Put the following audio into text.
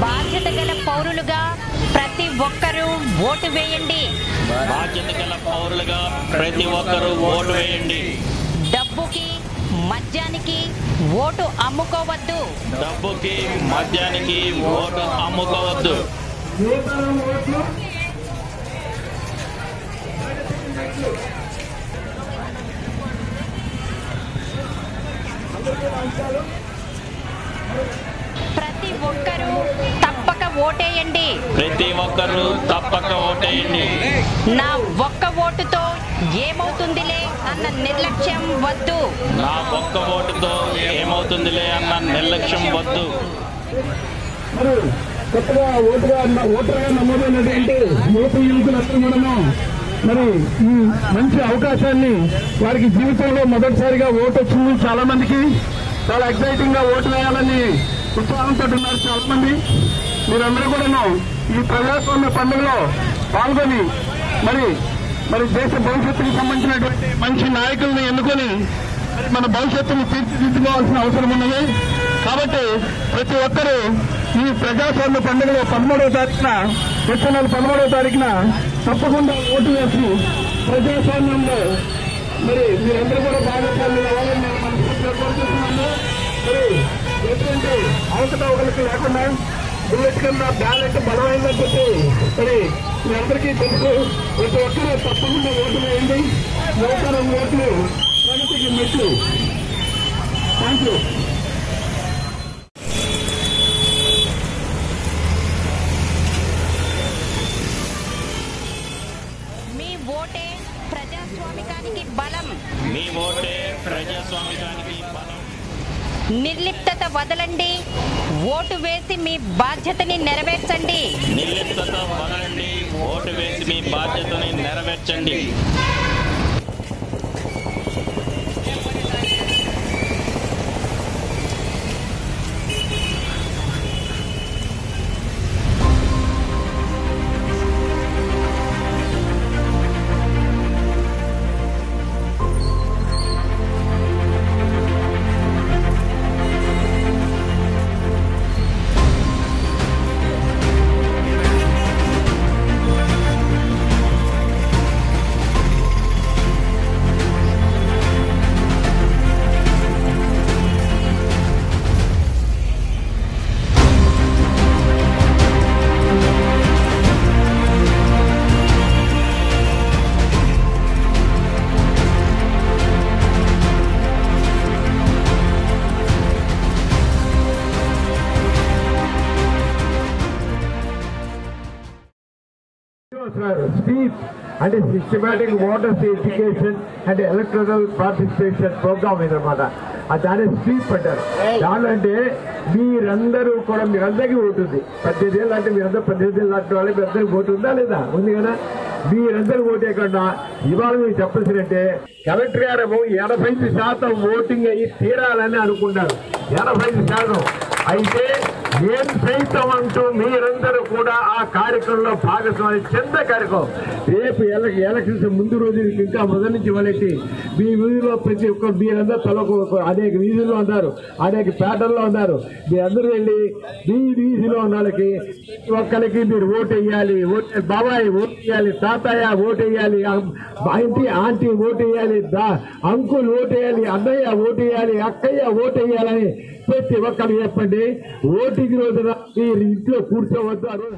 బాధ్యత గల పౌరులుగా ప్రతి ఒక్కరూ ఓటు వేయండి. బాధ్యత గల పౌరులుగా ప్రతి ఒక్కరూ ఓటు వేయండి. డబ్బుకి మద్యానికి ఓటు అమ్ముకోవద్దు. డబ్బుకి మద్యానికి ఓటు అమ్ముకోవద్దు. ప్రతి ఒక్కరూ తప్పక ఓటేయండి. ప్రతి ఒక్కరూ తప్పక ఓటేయండి. నా ఒక్క ఓటుతో ఏమవుతుందిలే అన్న నిర్లక్ష్యం వద్దు. నా ఒక్క ఓటుతో ఏమవుతుందిలే అన్న నిర్లక్ష్యం వద్దు. మరి కొత్తగా ఓటర్గా నమోదైనటువంటి యువత యువకులందరూ కూడాను మరి ఈ మంచి అవకాశాన్ని వారికి జీవితంలో మొదటిసారిగా ఓటు వచ్చింది. చాలా మందికి చాలా ఎక్సైటింగ్ గా ఓటు వేయాలని ఉత్సాహంతో ఉన్నారు చాలా మంది. మీరందరూ కూడాను ఈ ప్రజాస్వామ్య పండుగలో పాల్గొని మరి మరి దేశ భవిష్యత్తుకు సంబంధించినటువంటి మంచి నాయకుల్ని ఎన్నుకొని మన భవిష్యత్తును తీర్చిదిద్దుకోవాల్సిన అవసరం ఉన్నది. కాబట్టి ప్రతి ఒక్కరూ ఈ ప్రజాస్వామ్య పండుగలో 13వ తారీఖున వచ్చే నెల 13వ తారీఖున తప్పకుండా ఓటు వేసి ప్రజాస్వామ్యంలో మరి మీరందరూ కూడా భాగస్వామ్యం అవ్వాలని నేను మనస్ఫూర్తిగా కోరుకుంటున్నాను. మరి ఎటువంటి అవకతవకలకు లేకుండా బుల్లెట్ కింద బ్యాలెట్ బలమైందని చెప్పి మరి మీ అందరికీ తెలుసు. ప్రతి ఒక్కరూ తప్పకుండా ఓటు వేయండి. ఓటరు ఓట్లు ప్రగతికి మెట్లు. Thank you. మీ ఓటే ప్రజాస్వామికానికి బలం. మీ ఓటే ప్రజాస్వామికానికి బలం. నిర్లిప్తత వదలండి. ఓటు వేసి మీ బాధ్యతని నెరవేర్చండి. నిర్లిప్తత వదలండి. ఓటు వేసి మీ బాధ్యతని నెరవేర్చండి. Speech and a systematic voters education and electoral participation program ఇదన్నమాట. దాని స్వీప్ అంటారు. దాని అంటే మీరందరూ కూడా మీరందరికీ ఓటు ఉంది. 18 ఏళ్ళు అంటే మీరందరూ 18 ఏళ్ళు లాంటి వాళ్ళు మీరందరికీ ఓటు ఉందా లేదా? ఉంది కదా. మీరందరూ ఓటు వేయకుండా ఇవాళ మీకు చెప్పాల్సిందంటే కలెక్టర్ గారు 85% ఓటింగ్ అయ్యి తీరాలని అనుకున్నారు. 85%. అయితే ఏం సైతం అంటూ మీరందరూ కూడా ఆ కార్యక్రమంలో భాగస్వామి చెంద కార్యక్రమం. రేపు ఎలక్షన్స్ ముందు రోజు ఇంకా మొదటి నుంచి వాళ్ళకి మీ వీధిలో ప్రతి ఒక్క మీరందరూ తలకు అనేక వీధుల్లో ఉన్నారు, అనేక పేటల్లో ఉన్నారు. మీరందరూ వెళ్ళి మీ వీధిలో ఉన్న వాళ్ళకి ఒక్కరికి మీరు ఓటు వేయాలి. బాబాయ్ ఓటు వేయాలి, తాతయ్య ఓటు వేయాలి, ఆంటీ ఓటు వేయాలి, అంకుల్ ఓటు వేయాలి, అన్నయ్య ఓటు వేయాలి, అక్కయ్య ఓటు వేయాలని ప్రతి ఒక్కరు చెప్పండి. ఓటింగ్ రోజున మీరు ఇంట్లో కూర్చోవద్దు. ఆ రోజు